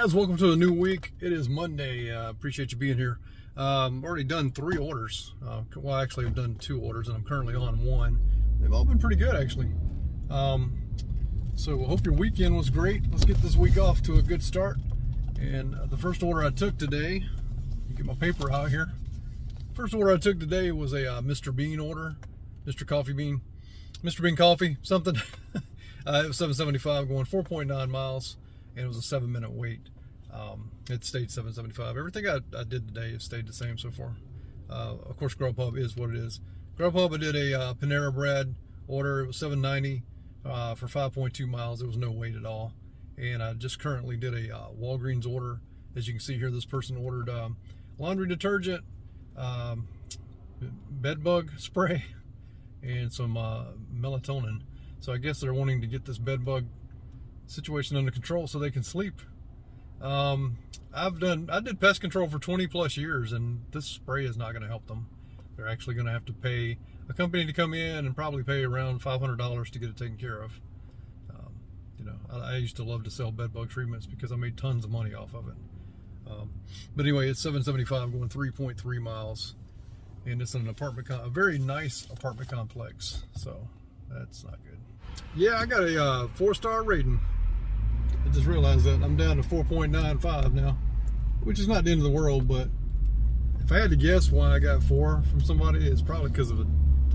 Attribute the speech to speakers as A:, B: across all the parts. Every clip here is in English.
A: guys, welcome to a new week. It is Monday. Appreciate you being here. Already done 3 orders. Well, actually, I've done 2 orders, and I'm currently on 1. They've all been pretty good, actually. So I hope your weekend was great. Let's get this week off to a good start. And the first order I took today, get my paper out here. First order I took today was a Mr. Bean order, Mr. Coffee Bean, Mr. Bean Coffee, something. It was $7.75 going 4.9 miles, and it was a 7-minute wait. It stayed $7.75. Everything I did today has stayed the same so far. Of course, Grubhub is what it is. Grubhub, I did a Panera Bread order. It was $7.90 for 5.2 miles. There was no wait at all. And I just currently did a Walgreens order. As you can see here, this person ordered laundry detergent, bed bug spray, and some melatonin. So I guess they're wanting to get this bed bug situation under control so they can sleep. I did pest control for 20 plus years, and this spray is not going to help them. They're actually going to have to pay a company to come in and probably pay around $500 to get it taken care of. You know, I used to love to sell bed bug treatments because I made tons of money off of it. But anyway, it's $7.75 going 3.3 miles, and it's in an apartment, a very nice apartment complex. So that's not good. Yeah, I got a 4-star rating. I just realized that I'm down to 4.95 now, which is not the end of the world, but if I had to guess why I got 4 from somebody, it's probably because of a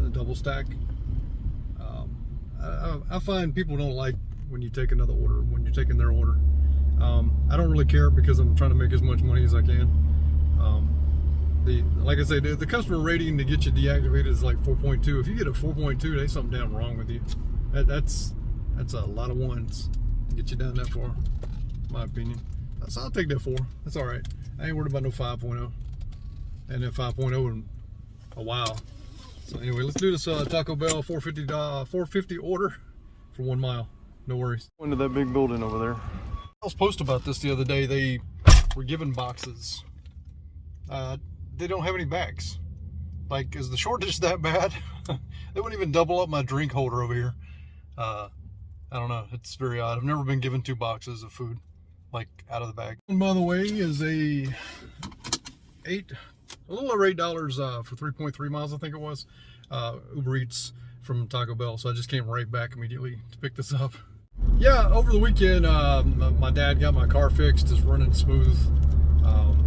A: double stack. I find people don't like when you take another order, when you're taking their order. I don't really care because I'm trying to make as much money as I can. Like I say, the customer rating to get you deactivated is like 4.2. If you get a 4.2, there's something damn wrong with you. That's a lot of ones to get you down that far, in my opinion. So I'll take that 4. That's all right. I ain't worried about no 5.0. And then 5.0 in a while. So anyway, let's do this Taco Bell 450 order for 1 mile. No worries. Going to that big building over there. I was posting about this the other day. They were giving boxes. They don't have any bags. Like, is the shortage that bad? They wouldn't even double up my drink holder over here. I don't know. It's very odd. I've never been given 2 boxes of food, like, out of the bag. And by the way, is a little over $8 for 3.3 miles, I think it was. Uber Eats from Taco Bell. So I just came right back immediately to pick this up. Yeah, over the weekend, my dad got my car fixed. It's running smooth.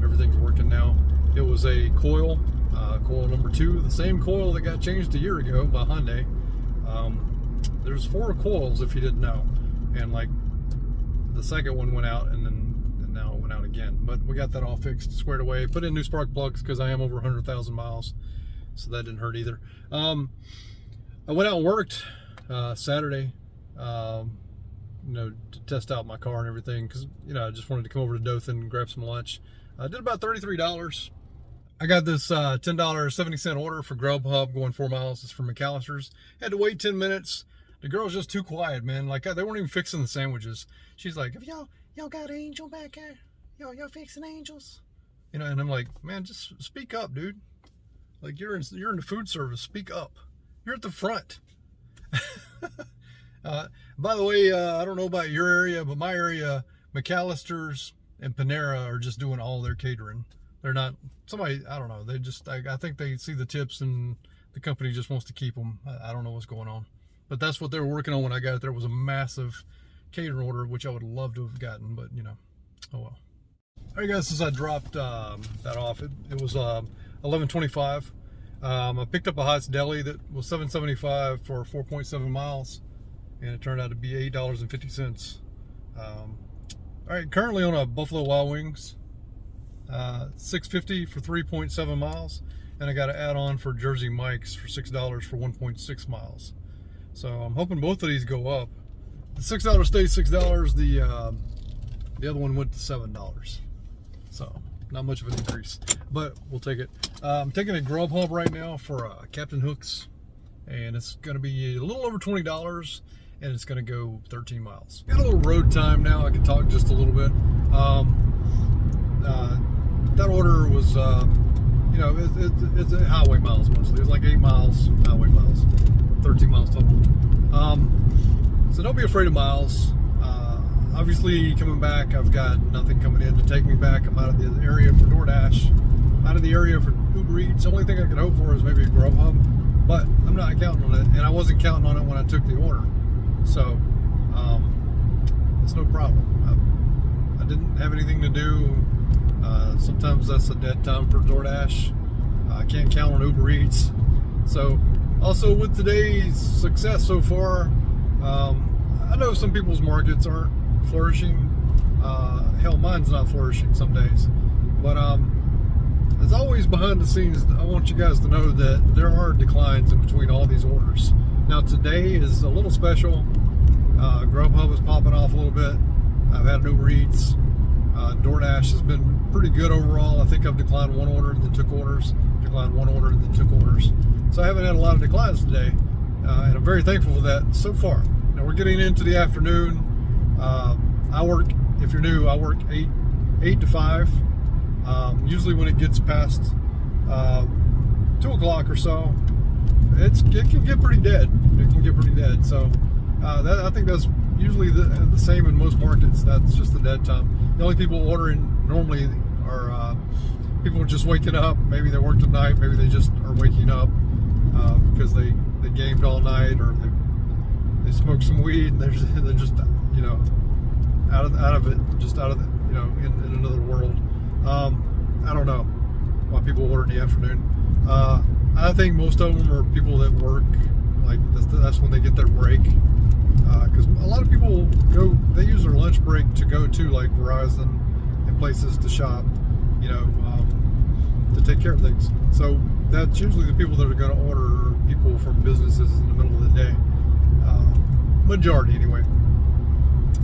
A: Everything's working now. It was a coil number 2, the same coil that got changed a year ago by Hyundai. There's 4 coils, if you didn't know, and like the second one went out, and now it went out again. But we got that all fixed, squared away. Put in new spark plugs because I am over 100,000 miles, so that didn't hurt either. I went out and worked Saturday, you know, to test out my car and everything, because you know I just wanted to come over to Dothan and grab some lunch. I did about $33. I got this $10.70 order for Grubhub going 4 miles. It's from McAllister's. Had to wait 10 minutes. The girl's just too quiet, man. Like, they weren't even fixing the sandwiches. She's like, "Have y'all got Angel back here? Y'all fixing Angels?" You know, and I'm like, "Man, just speak up, dude. Like, you're in the food service. Speak up. You're at the front." By the way, I don't know about your area, but my area, McAllister's and Panera are just doing all their catering. They're not, somebody, I don't know, they just, I think they see the tips and the company just wants to keep them. I don't know what's going on. But that's what they were working on when I got it. There was a massive catering order, which I would love to have gotten, but you know, oh well. All right, guys, since I dropped that off, it was $11.25. I picked up a Hot's Deli that was $7.75 for 4.7 miles, and it turned out to be $8.50. All right, currently on a Buffalo Wild Wings, $6.50 for 3.7 miles, and I got an add-on for Jersey Mike's for $6 for 1.6 miles. So I'm hoping both of these go up. The $6 stays $6. The other one went to $7. So not much of an increase, but we'll take it. I'm taking a Grubhub right now for Captain Hooks, and it's going to be a little over $20. And it's going to go 13 miles. Got a little road time now. I can talk just a little bit. That order was, you know, it's highway miles mostly. It's like 8 miles, highway miles, 13 miles total. So don't be afraid of miles. Obviously, coming back, I've got nothing coming in to take me back. I'm out of the area for DoorDash, out of the area for Uber Eats. The only thing I could hope for is maybe a Grubhub, but I'm not counting on it, and I wasn't counting on it when I took the order. So, it's no problem. I didn't have anything to do. Sometimes that's a dead time for DoorDash. I can't count on Uber Eats. So, also with today's success so far, I know some people's markets aren't flourishing. Hell, mine's not flourishing some days. But as always, behind the scenes, I want you guys to know that there are declines in between all these orders. Now, today is a little special. Grubhub is popping off a little bit. I've had an Uber Eats. DoorDash has been pretty good overall. I think I've declined one order and then took orders. Declined one order and then took orders. So I haven't had a lot of declines today. And I'm very thankful for that so far. Now we're getting into the afternoon. I work, if you're new, I work 8 to 5. Usually when it gets past 2 o'clock or so, it can get pretty dead. It can get pretty dead. So I think that's usually the same in most markets. That's just the dead time. The only people ordering normally are people just waking up. Maybe they worked at night. Maybe they just are waking up because they gamed all night, or they smoked some weed and they're just out of it, just out of the, in another world. I don't know why people order in the afternoon. I think most of them are people that work, like that's when they get their break. Because a lot of people they use their lunch break to go to like Verizon and places to shop, to take care of things. So that's usually the people that are going to order, people from businesses in the middle of the day. Majority anyway.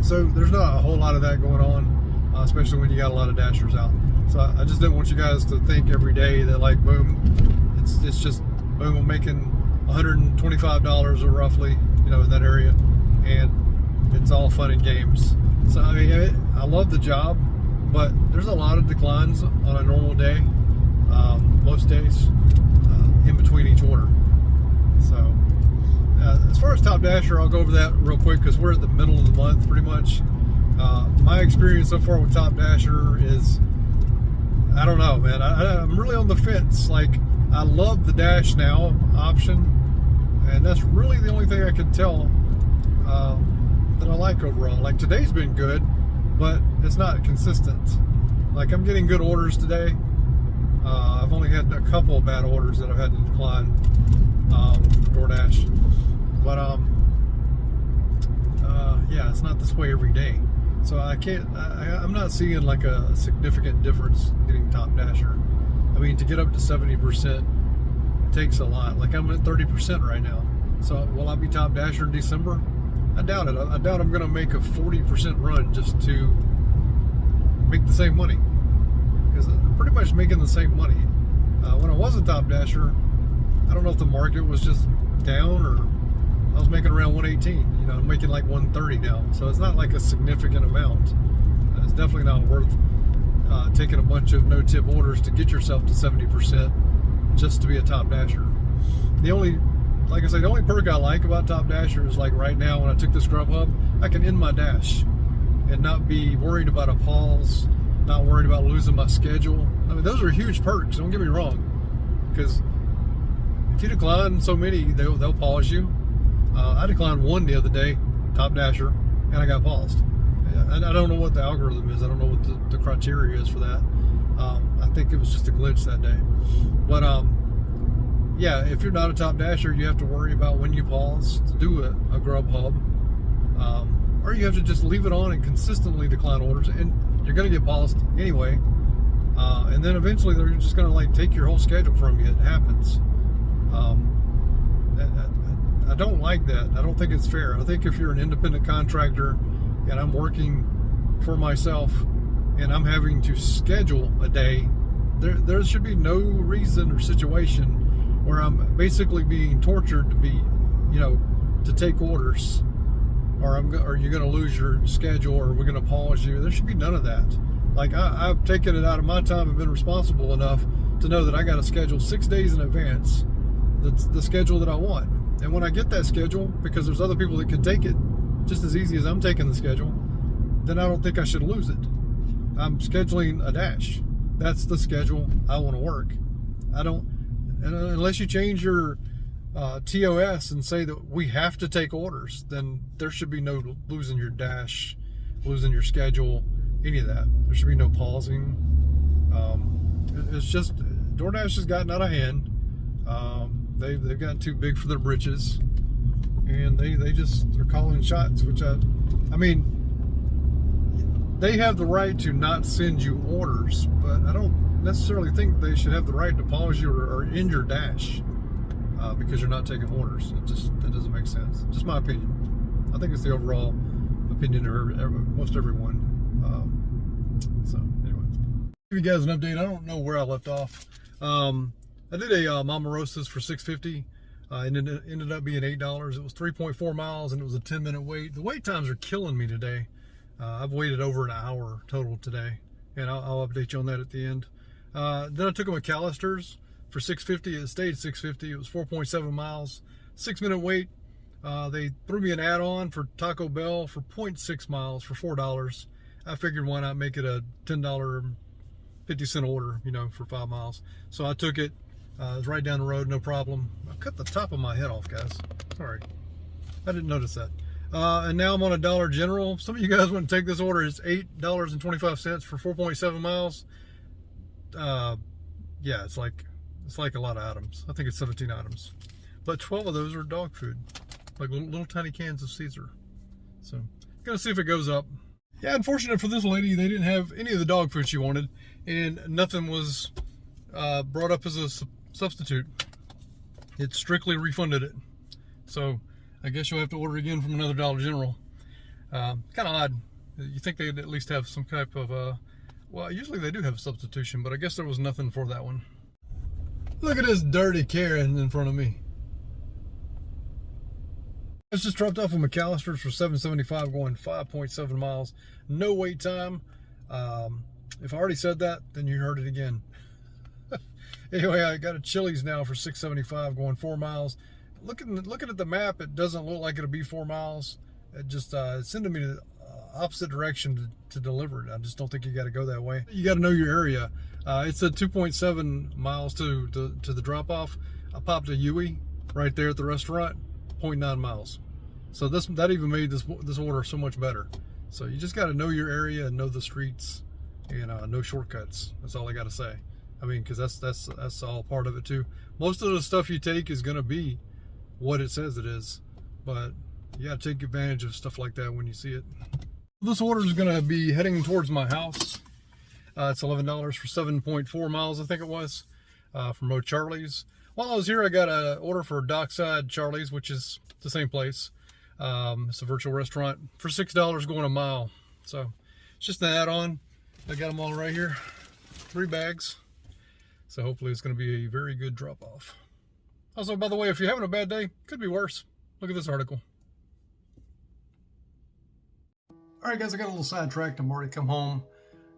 A: So there's not a whole lot of that going on, especially when you got a lot of dashers out. So I just didn't want you guys to think every day that like boom, it's just boom, I'm making $125 or roughly, in that area, and it's all fun and games. So I mean, I love the job, but there's a lot of declines on a normal day, most days, in between each order. So as far as Top Dasher, I'll go over that real quick because we're at the middle of the month pretty much. My experience so far with Top Dasher is, I don't know, man. I'm really on the fence. Like, I love the Dash Now option, and that's really the only thing I can tell that I like overall. Like, today's been good, but it's not consistent. Like, I'm getting good orders today. I've only had a couple of bad orders that I've had to decline DoorDash. But yeah, it's not this way every day. So I'm not seeing like a significant difference getting Top Dasher. I mean, to get up to 70%, it takes a lot. Like, I'm at 30% right now. So will I be Top Dasher in December? I doubt it. I doubt I'm going to make a 40% run just to make the same money. Because I'm pretty much making the same money. When I was a Top Dasher, I don't know if the market was just down or I was making around 118. I'm making like 130 now. So it's not like a significant amount. It's definitely not worth taking a bunch of no-tip orders to get yourself to 70% just to be a Top Dasher. Like I say, the only perk I like about Top Dasher is like right now when I took this Grubhub, I can end my dash and not be worried about a pause, not worried about losing my schedule. I mean, those are huge perks, don't get me wrong. Because if you decline so many, they'll pause you. I declined one the other day, Top Dasher, and I got paused. And I don't know what the algorithm is. I don't know what the criteria is for that. I think it was just a glitch that day. But yeah, if you're not a Top Dasher, you have to worry about when you pause to do a Grubhub. Or you have to just leave it on and consistently decline orders, and you're going to get paused anyway. And then eventually they're just going to like take your whole schedule from you. It happens. I don't like that. I don't think it's fair. I think if you're an independent contractor and I'm working for myself and I'm having to schedule a day, there should be no reason or situation where I'm basically being tortured to be, to take orders, or you're going to lose your schedule, or we're going to pause you. There should be none of that. Like, I've taken it out of my time and been responsible enough to know that I got to schedule 6 days in advance the schedule that I want. And when I get that schedule, because there's other people that can take it just as easy as I'm taking the schedule, then I don't think I should lose it. I'm scheduling a dash. That's the schedule I want to work. I don't, unless you change your TOS and say that we have to take orders, then there should be no losing your dash, losing your schedule, any of that. There should be no pausing. It's just, DoorDash has gotten out of hand. They've gotten too big for their britches, and they're calling shots, which I mean, they have the right to not send you orders, but I don't necessarily think they should have the right to pause you or end your dash because you're not taking orders. That doesn't make sense. Just my opinion. I think it's the overall opinion of most everyone. So anyway, give you guys an update. I don't know where I left off. I did a Mama Rosa's for $6.50. And it ended up being $8. It was 3.4 miles, and it was a 10-minute wait. The wait times are killing me today. I've waited over an hour total today, and I'll update you on that at the end. Then I took a McAllister's for $6.50. It stayed $6.50. It was 4.7 miles, 6-minute wait. They threw me an add-on for Taco Bell for 0.6 miles for $4. I figured why not make it a $10.50 order, for 5 miles. So I took it. It was right down the road, no problem. I cut the top of my head off, guys. Sorry. I didn't notice that. And now I'm on a Dollar General. Some of you guys wouldn't take this order. It's $8.25 for 4.7 miles. Yeah, it's like a lot of items. I think it's 17 items. But 12 of those are dog food. Like little tiny cans of Caesar. So, gonna see if it goes up. Yeah, unfortunate for this lady, they didn't have any of the dog food she wanted. And nothing was brought up as a substitute. It strictly refunded it. So I guess you'll have to order again from another Dollar General. Kind of odd. You think they'd at least have some type of well, usually they do have substitution, but I guess there was nothing for that one. Look at this dirty Karen in front of me. It's just dropped off a McAllister's for $7.75, going 5.7 miles. No wait time. If I already said that, then you heard it again. Anyway, I got a Chili's now for $6.75, going 4 miles. Looking at the map, it doesn't look like it'll be 4 miles. It just it's sending me the opposite direction to deliver it. I just don't think you got to go that way. You got to know your area. It's a 2.7 miles to the drop off. I popped a Yui right there at the restaurant, 0.9 miles. So that even made this order so much better. So you just got to know your area and know the streets, and no shortcuts. That's all I got to say. I mean, because that's all part of it too. Most of the stuff you take is going to be what it says it is, but you got to take advantage of stuff like that when you see it. This order is going to be heading towards my house. It's $11 for 7.4 miles, I think it was, from O'Charlie's. While I was here, I got an order for Dockside Charlie's, which is the same place. It's a virtual restaurant for $6 going a mile. So it's just an add-on. I got them all right here, 3 bags. So hopefully it's going to be a very good drop-off. Also, by the way, if you're having a bad day, could be worse. Look at this article. All right, guys, I got a little sidetracked. I'm already come home.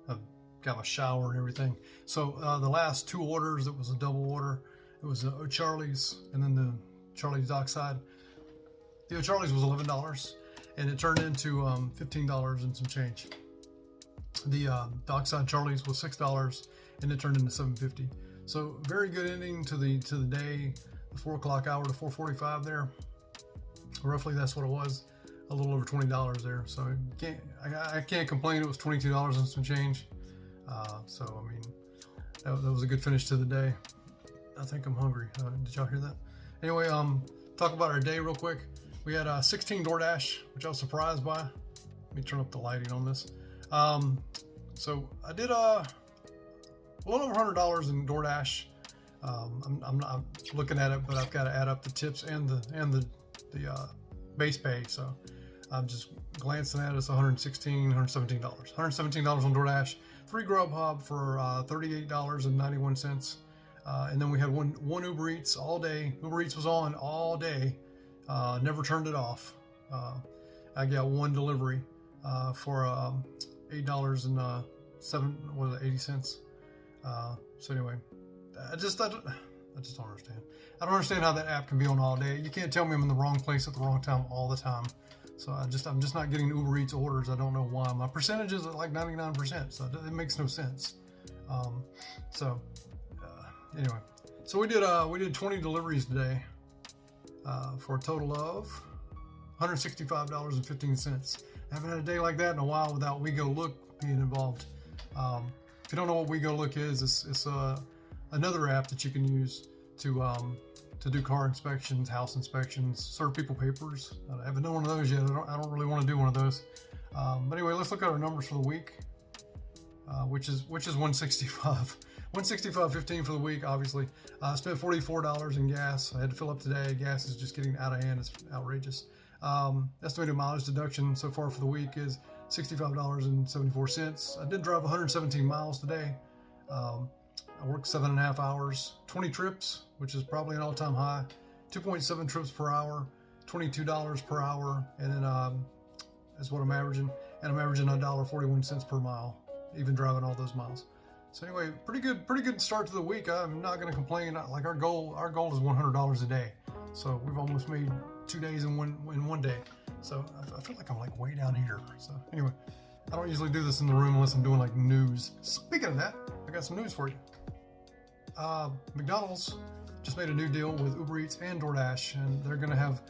A: I've got my shower and everything. So the last 2 orders, it was a double order. It was O'Charlie's and then the Charlie's Dockside. The O'Charlie's was $11, and it turned into $15 and some change. The Dockside Charlie's was $6, and it turned into $7.50. So very good ending to the day. The 4 o'clock hour to 4:45 there. Roughly that's what it was. A little over $20 there. So I can't complain. It was $22 and some change. So I mean, that was a good finish to the day. I think I'm hungry. Did y'all hear that? Anyway, talk about our day real quick. We had 16 DoorDash, which I was surprised by. Let me turn up the lighting on this. So I did a little over $100 in DoorDash. I'm not looking at it, but I've got to add up the tips and the base pay. So I'm just glancing at it. It's $117 on DoorDash. 3 Grubhub for $38.91. And then we had one Uber Eats all day. Uber Eats was on all day. Never turned it off. I got 1 delivery for $8.80. So anyway, I just don't understand. I don't understand how that app can be on all day. You can't tell me I'm in the wrong place at the wrong time all the time. So I'm just not getting Uber Eats orders. I don't know why. My percentages are like 99%, so it makes no sense. Anyway, so we did 20 deliveries today for a total of $165.15. I haven't had a day like that in a while without WeGoLook being involved. If you don't know what WeGoLook is, it's another app that you can use to do car inspections, house inspections, serve people papers. I haven't done one of those yet. I don't really want to do one of those. But anyway, let's look at our numbers for the week, which is 165. 165.15 for the week, obviously. I spent $44 in gas. I had to fill up today. Gas is just getting out of hand. It's outrageous. Estimated mileage deduction so far for the week is $65.74. I did drive 117 miles today. I worked 7.5 hours, 20 trips, which is probably an all-time high, 2.7 trips per hour, $22 per hour, and then is what I'm averaging. And I'm averaging $1.41 per mile, even driving all those miles. So anyway, pretty good start to the week. I'm not going to complain. Like our goal is $100 a day. So we've almost made 2 days in one day. So I feel like I'm like way down here. So anyway, I don't usually do this in the room unless I'm doing like news. Speaking of that, I got some news for you. McDonald's just made a new deal with Uber Eats and DoorDash, and they're going to have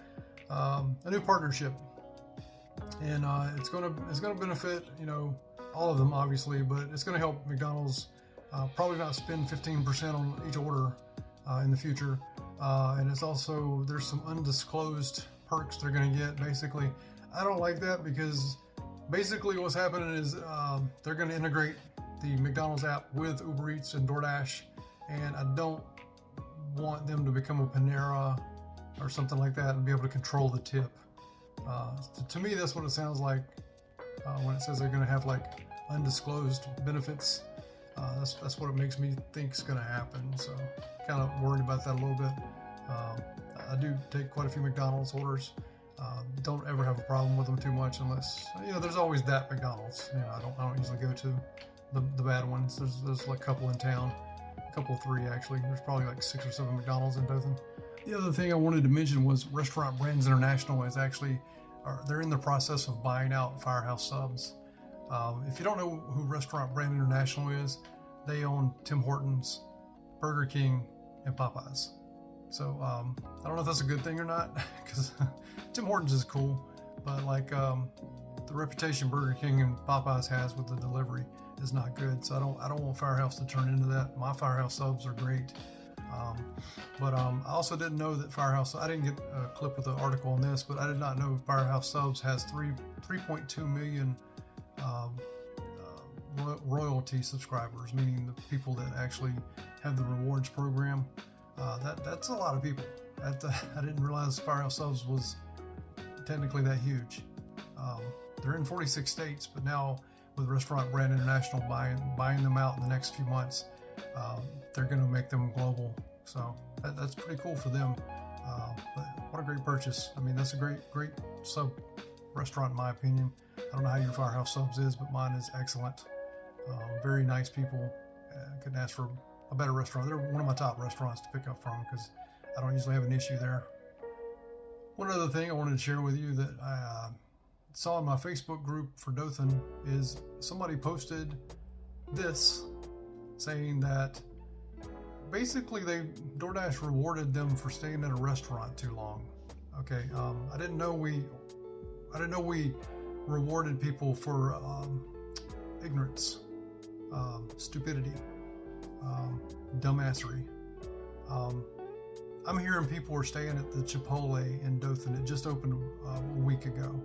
A: a new partnership, and it's going to benefit all of them obviously, but it's going to help McDonald's probably not spend 15% on each order in the future, and it's also there's some undisclosed perks they're going to get. Basically, I don't like that because basically what's happening is they're going to integrate the McDonald's app with Uber Eats and DoorDash, and I don't want them to become a Panera or something like that and be able to control the tip. To me, that's what it sounds like when it says they're going to have like undisclosed benefits. That's what it makes me think is going to happen. So kind of worried about that a little bit. I do take quite a few McDonald's orders. Don't ever have a problem with them too much unless there's always that McDonald's. I don't usually go to the bad ones. There's like a couple in town. Three actually. There's probably like 6 or 7 McDonald's in Dothan. The other thing I wanted to mention was Restaurant Brands International is they're in the process of buying out Firehouse subs. If you don't know who Restaurant Brand International is, they own Tim Hortons, Burger King, and Popeyes. So I don't know if that's a good thing or not, because Tim Hortons is cool, but like the reputation Burger King and Popeyes has with the delivery is not good. So I don't want Firehouse to turn into that. My Firehouse subs are great. But I also didn't know that Firehouse, I didn't get a clip with the article on this, but I did not know Firehouse subs has 3.2 million royalty subscribers, meaning the people that actually have the rewards program. That's a lot of people. I didn't realize Firehouse subs was technically that huge. They're in 46 states, but now with Restaurant Brand International buying them out in the next few months, they're going to make them global. So that's pretty cool for them. But what a great purchase. I mean, that's a great sub restaurant in my opinion. I don't know how your Firehouse subs is, but mine is excellent. Very nice people. Couldn't ask for a better restaurant. They're one of my top restaurants to pick up from because I don't usually have an issue there. One other thing I wanted to share with you that I saw in my Facebook group for Dothan is somebody posted this saying that basically DoorDash rewarded them for staying at a restaurant too long. Okay, I didn't know we rewarded people for ignorance, stupidity, dumbassery. I'm hearing people are staying at the Chipotle in Dothan. It just opened a week ago.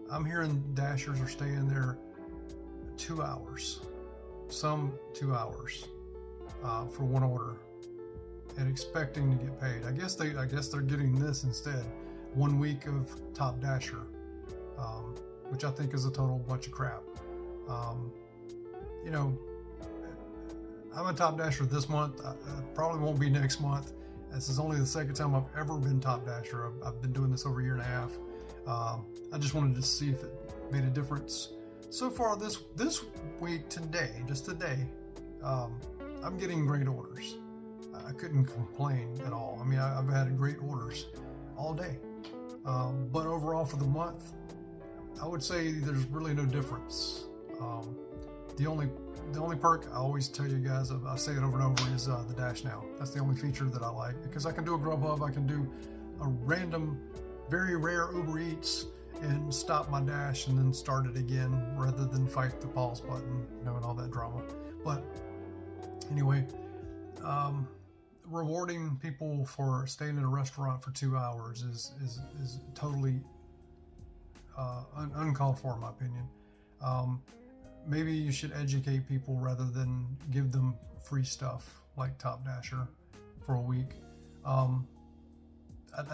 A: I'm hearing Dashers are staying there 2 hours, some 2 hours for one order, and expecting to get paid. I guess they're getting this instead. 1 week of Top Dasher, which I think is a total bunch of crap. I'm a Top Dasher this month. I probably won't be next month. This is only the second time I've ever been Top Dasher. I've been doing this over a year and a half. I just wanted to see if it made a difference. So far this week, just today, I'm getting great orders. I couldn't complain at all. I mean, I've had great orders all day. But overall for the month, I would say there's really no difference. The only perk I always tell you guys, I say it over and over, is the Dash Now. That's the only feature that I like, because I can do a Grubhub, I can do a random, very rare Uber Eats and stop my Dash and then start it again, rather than fight the pause button, and all that drama. But anyway, rewarding people for staying in a restaurant for 2 hours is totally uncalled for, in my opinion. Maybe you should educate people rather than give them free stuff like Top Dasher for a week. I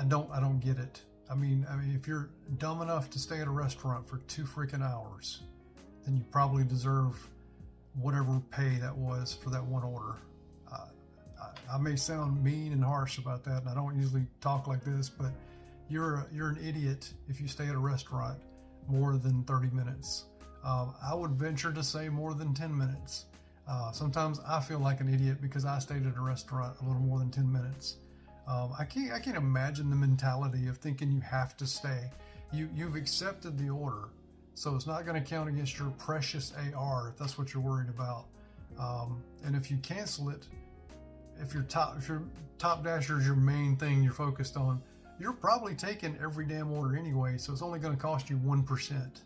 A: don't get it. I mean, if you're dumb enough to stay at a restaurant for 2 freaking hours, then you probably deserve whatever pay that was for that one order. I may sound mean and harsh about that, and I don't usually talk like this, but you're an idiot if you stay at a restaurant more than 30 minutes. I would venture to say more than 10 minutes. Sometimes I feel like an idiot because I stayed at a restaurant a little more than 10 minutes. I can't imagine the mentality of thinking you have to stay. You've accepted the order, so it's not going to count against your precious AR if that's what you're worried about. And if you cancel it, if your Top Dasher is your main thing you're focused on, you're probably taking every damn order anyway, so it's only going to cost you 1%.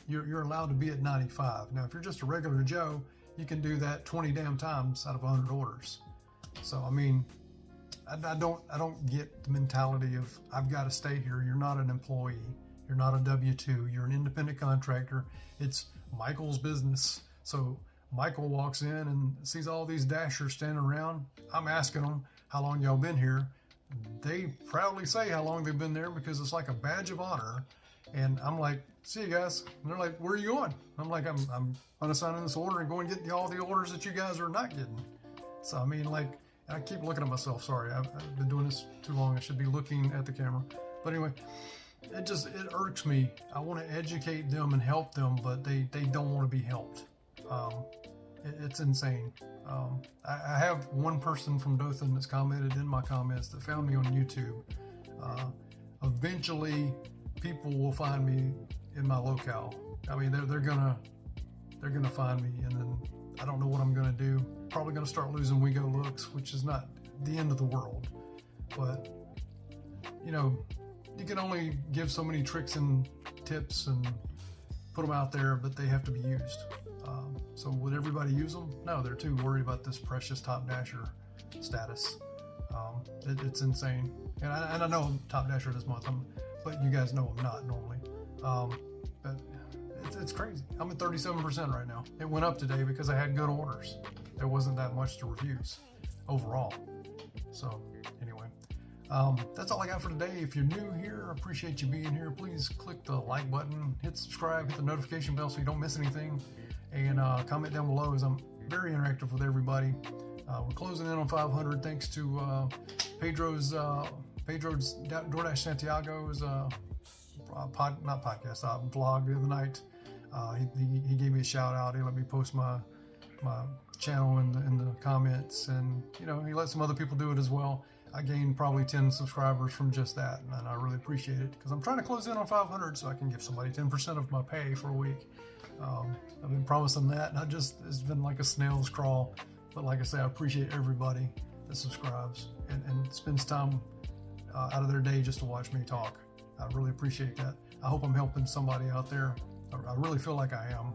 A: You're allowed to be at 95. Now, if you're just a regular Joe, you can do that 20 damn times out of 100 orders. So, I mean, I don't get the mentality of I've got to stay here. You're not an employee. You're not a W-2. You're an independent contractor. It's Michael's business. So Michael walks in and sees all these Dashers standing around. I'm asking them, how long y'all been here? They proudly say how long they've been there because it's like a badge of honor. And I'm like, see you guys. And they're like, where are you going? I'm like, I'm unassigning this order and going to get all the orders that you guys are not getting. So, I mean, like, I keep looking at myself. Sorry, I've been doing this too long. I should be looking at the camera. But anyway, it irks me. I want to educate them and help them, but they don't want to be helped. It's insane. I have one person from Dothan that's commented in my comments that found me on YouTube. Eventually, people will find me in my locale. I mean, they're gonna find me, and then I don't know what I'm gonna do. Probably gonna start losing Wego looks, which is not the end of the world. But you can only give so many tricks and tips and put them out there, but they have to be used. So would everybody use them? No, they're too worried about this precious Top Dasher status. It's insane. And I know I'm Top Dasher this month, but you guys know I'm not normally. But it's crazy. I'm at 37% right now. It went up today because I had good orders. There wasn't that much to refuse overall. So anyway, that's all I got for today. If you're new here, I appreciate you being here. Please click the like button, hit subscribe, hit the notification bell so you don't miss anything, and comment down below, as I'm very interactive with everybody. We're closing in on 500 thanks to Pedro's DoorDash Santiago's vlog the other night. He gave me a shout out. He let me post my channel in the comments, and he let some other people do it as well. I gained probably 10 subscribers from just that, and I really appreciate it because I'm trying to close in on 500 so I can give somebody 10% of my pay for a week. I've been promising that, and it's been like a snail's crawl. But like I say, I appreciate everybody that subscribes and spends time out of their day just to watch me talk. I really appreciate that. I hope I'm helping somebody out there. I really feel like I am.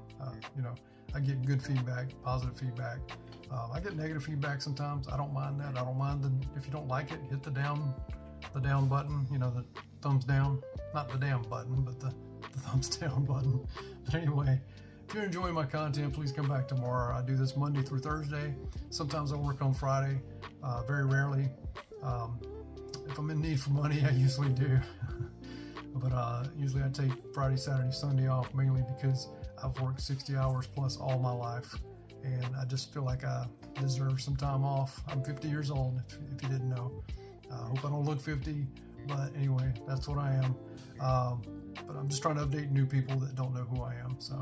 A: I get good feedback, positive feedback. I get negative feedback sometimes. I don't mind that. I don't mind if you don't like it, hit the down button. The thumbs down. Not the damn button, but the thumbs down button. But anyway, if you're enjoying my content, please come back tomorrow. I do this Monday through Thursday. Sometimes I work on Friday, very rarely. If I'm in need for money, I usually do. But usually I take Friday, Saturday, Sunday off, mainly because I've worked 60 hours plus all my life. And I just feel like I deserve some time off. I'm 50 years old, if you didn't know. I hope I don't look 50, but anyway, that's what I am. But I'm just trying to update new people that don't know who I am. So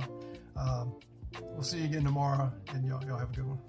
A: we'll see you again tomorrow, and y'all have a good one.